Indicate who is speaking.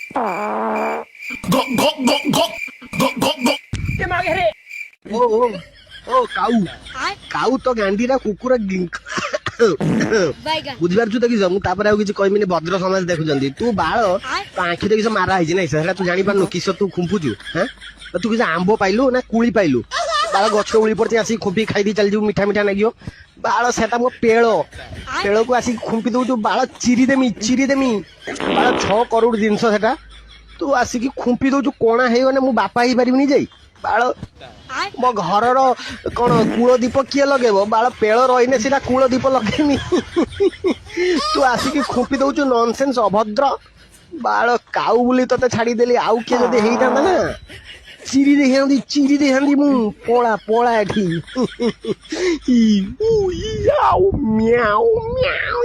Speaker 1: ओ ओ ओ काऊ काऊ तो गांडीरा कुकुर बुझिपारछु देखिस मु तापर किसी कहमिनी भद्र समाज देखुଛନ୍ତି तू बाळ तो आखि देखिस मारा ହେଇଛି ନାଇଁ ସେଟା तू जानि पारनु किस तू खुंपुछु हैं तू किस आंबो पाइलु ना कुली पाइलु बाळ गछ उली पड़ती आसी खुंपी खाई दी चल जो मिठा मिठा लागियो बाळ सेटा मो पेड़ को आसी खुंपी दउ बाळ चिरी देमी बाळ 6 करोड़ जिंस सेटा तू आसी की खुंपी दउ कोणा हे गने मु बापा ही परिबिनी जाई बाळ मो घरर कौन कूल दीप किए लगेब बाळ पेड़ रहीने सीधा कूल दीप लगेमी तू आसिकी खुंपी दउछु नॉनसेंस अभद्र बाळ काऊ बुली तते छाड़ी देली आउ के जदि हेइता ना चिरी दे हंदी मु पोळा पोळा एठी ई ऊ याऊ म्याऊ म्याऊ